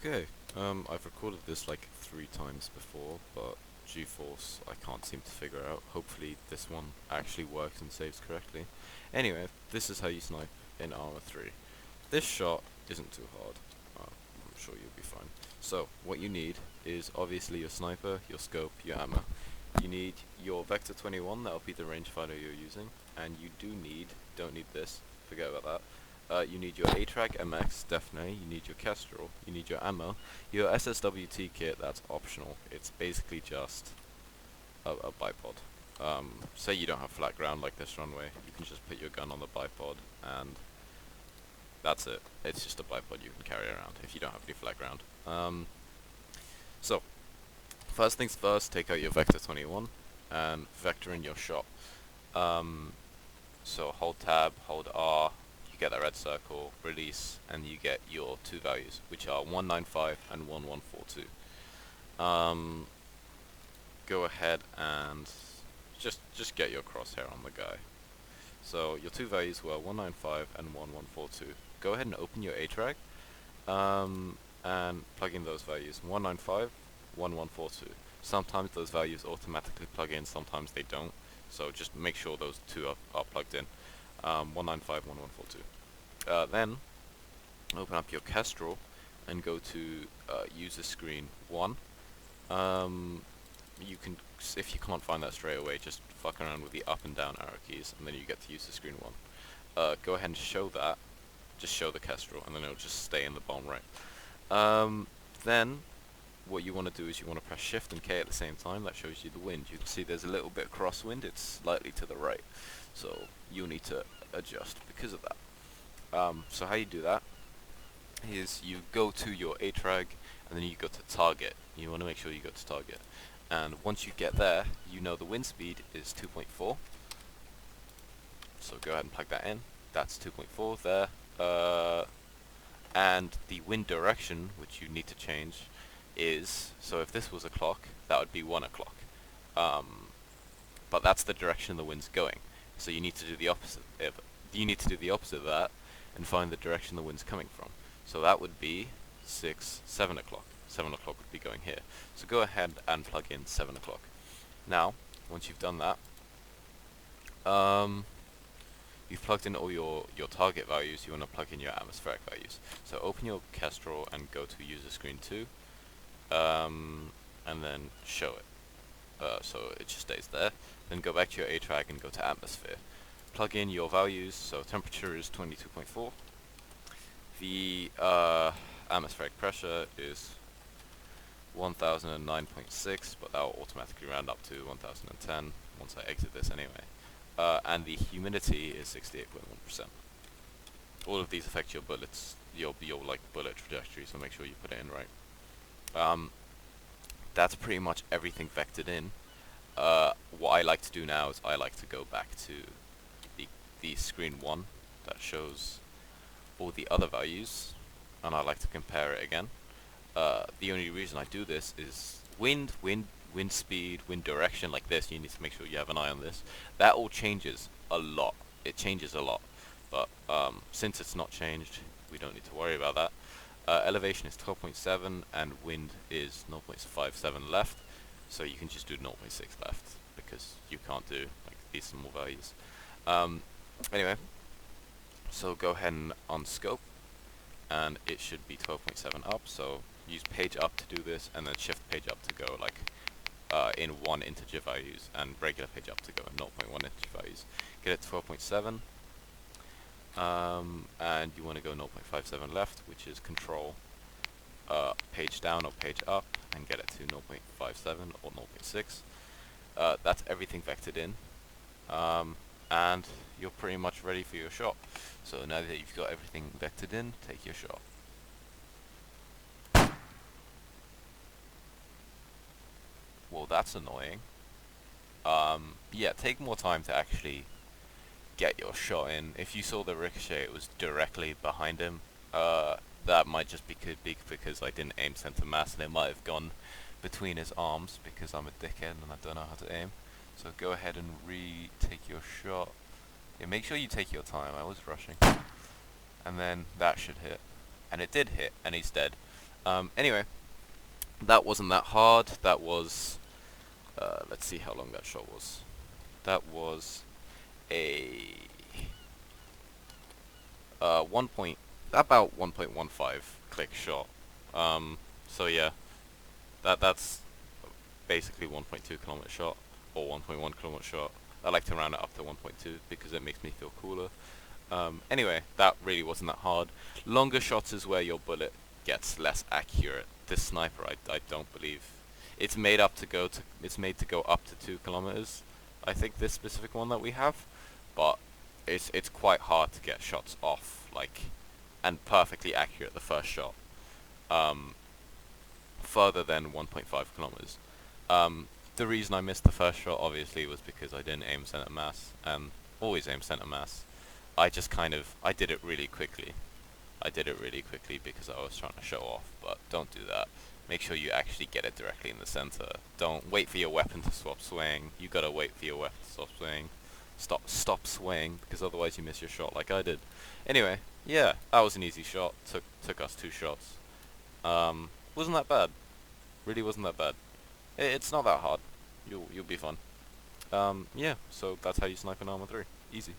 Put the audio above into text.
Okay, I've recorded this like 3 times before, but GeForce I can't seem to figure out. Hopefully this one actually works and saves correctly. Anyway, this is how you snipe in Arma 3. This shot isn't too hard. I'm sure you'll be fine. So, what you need is obviously your sniper, your scope, your ammo. You need your Vector 21, that'll be the rangefinder you're using, and you don't need this, forget about that. You need your A-Track MX, definitely. You need your Kestrel. You need your ammo. Your SSWT kit, that's optional. It's basically just a bipod. Say you don't have flat ground like this runway, you can just put your gun on the bipod and that's it. It's just a bipod you can carry around if you don't have any flat ground. So, first things first, take out your Vector 21 and vector in your shot. So hold tab, hold R, get that red circle, release, and you get your two values, which are 195 and 1142. Go ahead and just get your crosshair on the guy. So your two values were 195 and 1142. Go ahead and open your A-Track, and plug in those values, 195, 1142. Sometimes those values automatically plug in, sometimes they don't. So just make sure those two are plugged in. 195, 1142. Then open up your Kestrel and go to user screen 1. You can, if you can't find that straight away, just fuck around with the up and down arrow keys, and then you get to user screen 1. Go ahead and show that. Just show the Kestrel, and then it'll just stay in the bottom right. Then what you want to do is you want to press Shift and K at the same time. That shows you the wind. You can see there's a little bit of crosswind. It's slightly to the right, so you'll need to adjust because of that. So how you do that is you go to your A-Track and then you go to target. You want to make sure you go to target. And once you get there, you know the wind speed is 2.4. So go ahead and plug that in. That's 2.4 there. And the wind direction, which you need to change, is, so if this was a clock, that would be 1 o'clock. But that's the direction the wind's going. So you need to do the opposite. You need to do the opposite of that and find the direction the wind's coming from. So that would be 7 o'clock. 7 o'clock would be going here. So go ahead and plug in 7 o'clock. Now, once you've done that, you've plugged in all your target values. You want to plug in your atmospheric values. So open your Kestrel and go to user screen 2, and then show it. So it just stays there. Then go back to your A-Track and go to atmosphere. Plug in your values, so temperature is 22.4. The atmospheric pressure is 1009.6, but that will automatically round up to 1010 once I exit this anyway. And the humidity is 68.1%. All of these affect your bullets, your like bullet trajectory, so make sure you put it in right. That's pretty much everything vectored in. What I like to do now is I like to go back to the screen 1 that shows all the other values, and I like to compare it again. The only reason I do this is wind speed, wind direction, like this. You need to make sure you have an eye on this. That all changes a lot. It changes a lot, but since it's not changed, we don't need to worry about that. Elevation is 12.7 and wind is 0.57 left, so you can just do 0.6 left because you can't do like these small values. Anyway, so go ahead and unscope, and it should be 12.7 up. So use page up to do this, and then shift page up to go like in 1 integer values, and regular page up to go in 0.1 integer values. Get it 12.7, and you want to go 0.57 left, which is control page down or page up, and get it to 0.57 or 0.6. That's everything vectored in. And you're pretty much ready for your shot. So now that you've got everything vectored in, take your shot. Well, that's annoying. Yeah, take more time to actually get your shot in. If you saw the ricochet, it was directly behind him. That might just be because I didn't aim center mass, and it might have gone between his arms because I'm a dickhead and I don't know how to aim. So go ahead and retake your shot. Yeah, make sure you take your time. I was rushing. And then that should hit. And it did hit, and he's dead. Anyway, that wasn't that hard. That was, let's see how long that shot was. That was a 1 point, about 1.15 click shot. So yeah, that's basically 1.2 kilometer shot or 1.1 kilometer shot. I like to round it up to 1.2 because it makes me feel cooler. Anyway, that really wasn't that hard. Longer shots is where your bullet gets less accurate. This sniper, I don't believe it's made up to go to. It's made to go up to 2 kilometers. I think this specific one that we have, but it's quite hard to get shots off like and perfectly accurate the first shot. Um, Further than 1.5 kilometers. The reason I missed the first shot obviously was because I didn't aim center mass, and always aim center mass. I just I did it really quickly. I did it really quickly because I was trying to show off, but don't do that. Make sure you actually get it directly in the center. Don't wait for your weapon to stop swaying. You gotta wait for your weapon to stop swaying. Stop swaying, because otherwise you miss your shot like I did. Anyway, yeah, that was an easy shot. Took us 2 shots. Wasn't that bad. Really wasn't that bad. It's not that hard. You'll be fine. Yeah, so that's how you snipe in Arma 3. Easy.